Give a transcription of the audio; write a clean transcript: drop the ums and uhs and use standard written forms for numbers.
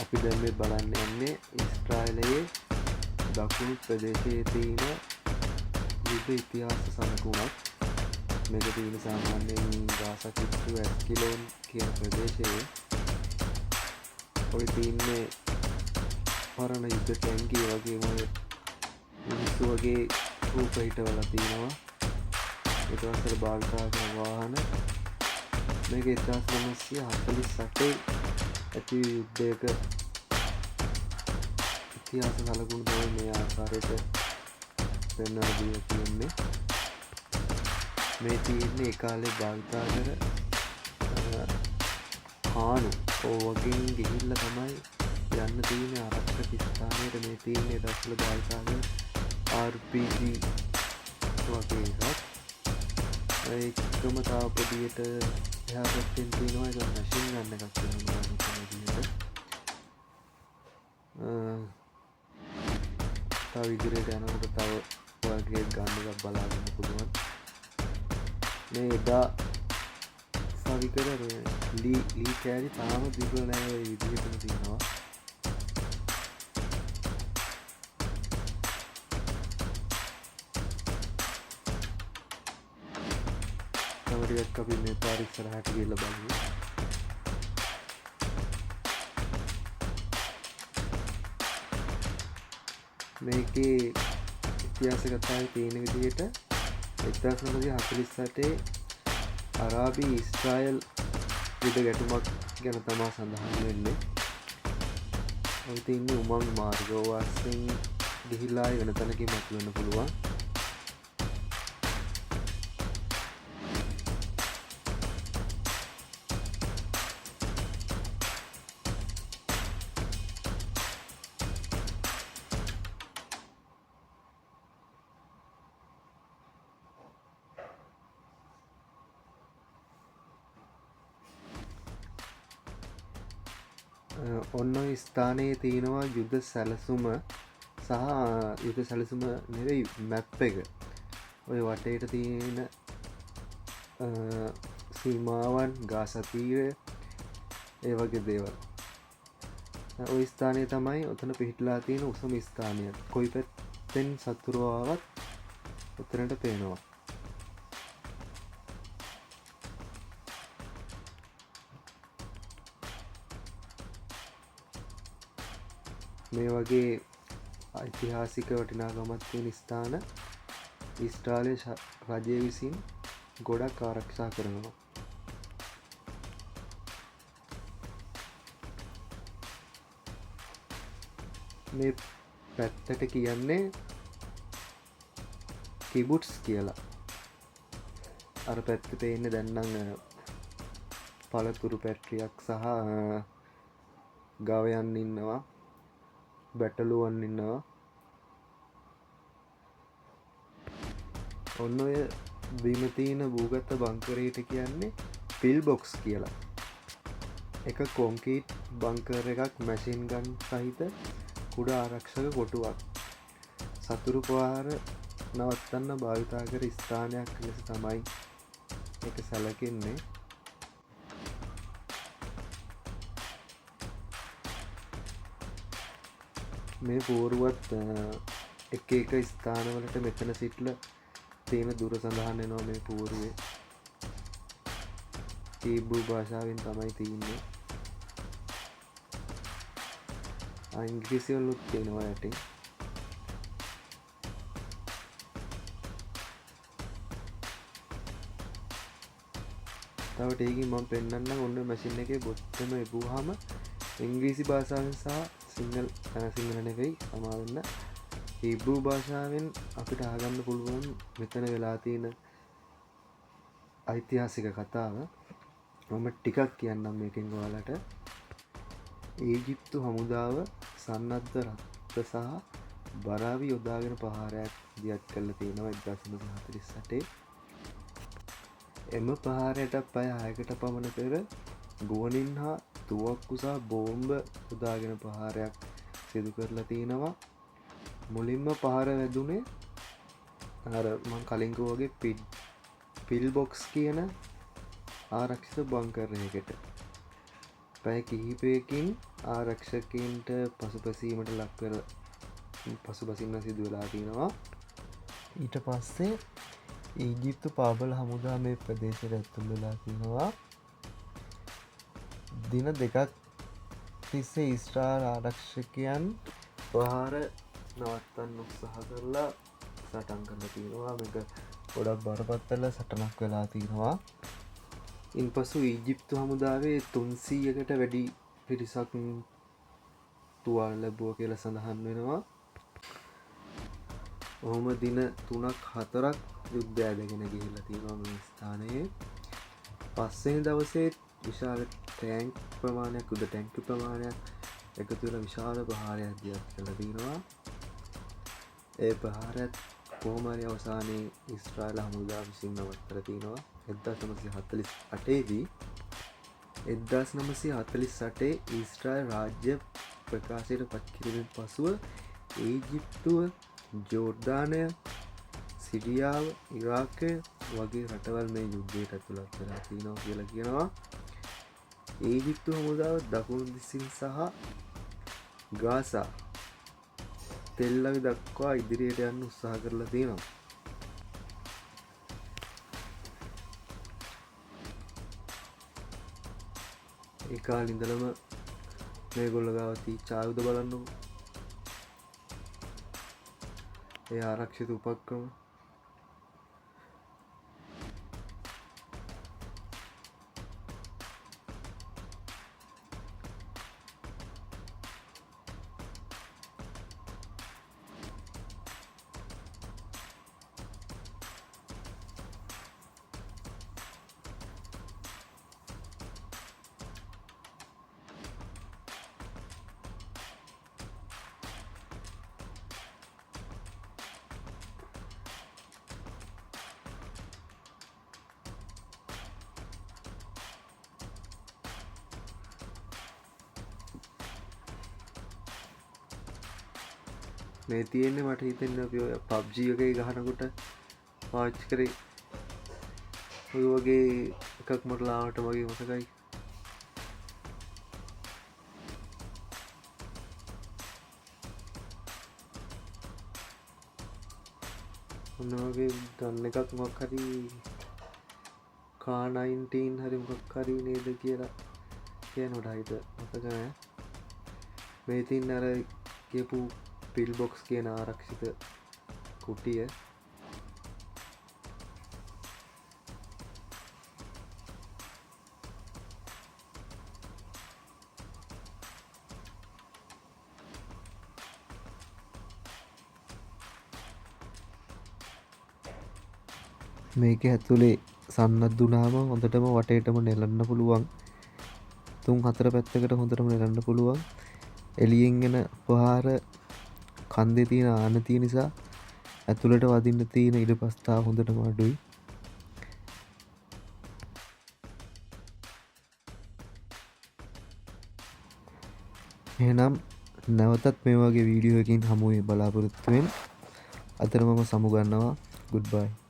අපි දැන් මේ බලන්න යන්නේ ඊශ්‍රායලයේ දකුණු ප්‍රදේශයේ තියෙන යුද ඉතිහාස සමකුණක්. මේක තියෙන සාමාන්‍යයෙන් ගාසා කිට්ටු ඇස්කිලෝන් කියන ප්‍රදේශයේ. ඔය තියන්නේ පරණ යුද ටැංකිය වගේම මිනිස්සු වගේ රූප හිටවලා තියෙනවා. ඊට පස්සේ භාවිතා කරන වාහන. මේක 1948 ඇති යුද්ධයක ඉතිහාස සලකුණු තමයි මේ ආකාරයට පෙන්වලා දීලා තියෙන්නේ. මේ තියෙන්නේ ඒ කාලේ භාවිතා කර හානු වගේන් ගිහිල්ලා තමයි යන්න තියෙන ආරක්ෂක ස්ථානයට. මේ තියෙන්නේ දවස්වල භාවිතා කරන RPG වගේ එකක්. ඒකම තව පොඩියට එහා පැත්තෙන් තියෙනවා ඒක මැෂින් ගන්න එකක් වෙනවා විදිහට. තව ඉදිරියට යනකොට තව වගේ ගන්න එකක් බලාගන්න පුළුවන්. මේ එදා සවිකර ලී කෑලි තාම දිගුල නෑ ඔය විදිහටම තියෙනවා. තව ටිකක් අපි මේ පාර ඉස්සරහට ගිහලා බලමු. මේකේ ඉතිහාස කතාවේ තියෙන විදිහට 1948 අරාබි ඊශ්‍රායල් යුද ගැටුමක් ගැන තමා සඳහන් වෙන්නේ. ඔය තියන්නේ උමං මාර්ග වශයෙන් ගිහිලා වෙන තැනකින් මතුවෙන්න පුළුවන්. ඔන්න ඔය ස්ථානයේ තියෙනවා යුද සැලසුම සහ යුද සැලසුම නෙවෙයි මැප් එක. ඔය වටේට තියෙන සීමාවන් ගාසා තීරය ඒ වගේ දේවල්. ওই ස්ථානයේ තමයි ඔතන පිහිටලා තියෙන උසම ස්ථානය. කොයි පැත්තෙන් සතුරු ආවත් උතරට පේනවා. මේ වගේ ඓතිහාසික වටිනාකමක් තියෙන ස්ථාන ඊශ්‍රායල රජය විසින් ගොඩක් ආරක්ෂා කරනවා. මේ පැත්තට කියන්නේ කිබුට්ස් කියලා. අර පැත්තේ පේන්නේ දැන් නම් පළතුරු පැට්‍රියක් සහ ගවයන් ඉන්නවා. බැටළුවන් ඉන්නවා. ඔන්න ඔය බිම තියෙන භූගත බංකරයට කියන්නේ පිල් බොක්ස් කියලා. එක කොන්ක්‍රීට් බංකර් එකක් මැෂින් ගන් සහිත කුඩා ආරක්ෂක කොටුවක්. සතුරු ප්‍රහාර නවත්තන්න භාවිතා කර ස්ථානයක් ලෙස තමයි ඒක සැලකෙන්නේ. මේ පෝරුවත් එක එක ස්ථානවලට මෙතන සිටලා තියෙන දුර සඳහන් වෙනවා මේ පෝරුවේ. හීබ්‍රූ භාෂාවෙන් තමයි තියෙන්නේ. ඉංග්‍රීසි වලුත් තියෙනවා යටින්. තව ටිකකින් මම පෙන්නන්නම්. ඔන්න මැෂින් එකේ බොත්තම එපුවාම ඉංග්‍රීසි භාෂාවෙන් සහ සිංහල නෙවෙයි සමාවෙන්න හීබ්‍රූ භාෂාවෙන් අපිට අහගන්න පුළුවන් මෙතන වෙලා තියෙන ඓතිහාසික කතාව. මම ටිකක් කියන්නම් මේකෙන් ඔයාලට. ඊජිප්තු හමුදාව සන්නද්ධ රථ සහ බරාවි යොදාගෙන ප්‍රහාරයක් දියත් කරලා තියෙනවා 1948. එම ප්‍රහාරයට පැය 6කට පමණ පෙර ගුවනින් හා තුවක්කු සහ බෝම්බ යොදාගෙන ප්‍රහාරයක් සිදු කරලා තියෙනවා. මුලින්ම පහර වැදුනේ අර මම කලින් කිව්වා වගේ පිල් බොක්ස් කියන ආරක්ෂිත බංකර් එකකට. පැය කිහිපයකින් ආරක්ෂකයින්ට පසුබැසීමට ලක්කර පසුබසින්න සිදු වෙලා තියෙනවා. ඊට පස්සේ ඊජිප්තු පාබල හමුදා මේ ප්‍රදේශයට ඇතුල් වෙලා තියෙනවා. දින දෙකක් තිස්සේ ඊශ්‍රායල් ආරක්ෂකයන් ප්‍රහාර නවත්තන්න උත්සාහ කරලා සටන් කරලා තියෙනවා. මේක ගොඩක් බරපතල සටනක් වෙලා තියෙනවා. ඉන්පසු ඊජිප්තු හමුදාවේ 300කට වැඩි පිරිසක් තුවාල ලැබුවා කියලා සඳහන් වෙනවා. ඔහොම දින 3-4ක් යුද්ධය ඇදගෙන ගිහිල්ලා තියෙනවා මේ ස්ථානයේ. පස්වෙනි දවසේ විශාල ටැංක් ප්‍රමාණයක් යුද ටැංක් ප්‍රමාණයක් එකතු වෙලා විශාල ප්‍රහාරයක් දියත් කළා තියෙනවා. ඒ ප්‍රහාරයත් කොහොම හරි අවසානයේ ඊශ්‍රායල් හමුදාව විසින් නවත්තලා තියෙනවා. 1948 දී 1948 ඊශ්‍රායල් රාජ්‍ය ප්‍රකාශයට පත් කිරීමෙන් පසුව ඊජිප්තුව, ජෝර්දානය, සිරියාව, ඉරාකය වගේ රටවල් මේ යුද්ධයට ඇතුළත් වෙලා තියෙනවා කියලා කියනවා. ඊජිප්තු හමුදාව දකුණු දිසින් සහ ගාසා තෙල් අවි දක්වා ඉදිරියට යන්න උත්සාහ කරලා තියෙනවා. ඒ කාලේ ඉඳලම මේගොල්ලෝ ගාව තියච්ච ආයුධ බලන්නකො. ඒ ආරක්ෂිත උපක්‍රම මේ තියෙන්නේ මට හිතෙන්නේ අපි ඔය PUBG එකේ ගහනකොට පාවිච්චි කරේ ඔය වගේ එකක් මට ලාවට වගේ මතකයි. ඔන්න වගේ ගන්න එකක් මොකක් හරි K19 හරි මොකක් හරි නේද කියලා කියනකොට හිත මතක නැහැ. මේ තින් අර කියපු පිල් බොක්ස් කියන ආරක්ෂිත කුටිය. මේක ඇතුලේ සන්නද්ධුනාම හොඳටම වටේටම නෙලන්න පුළුවන්. 3-4 පැත්තකට හොඳටම නෙලන්න පුළුවන්. එළියෙන් එන ප්‍රහාර කන්දේ තියෙන ආනතිය නිසා ඇතුළට වදින්න තියෙන ඉඩ ප්‍රස්ථාව හොඳටම අඩුයි. එහෙනම් නැවතත් මේ වගේ වීඩියෝ එකකින් හමු වෙයි බලාපොරොත්තු වෙන්න. අතර මම සමු ගන්නවා. Goodbye.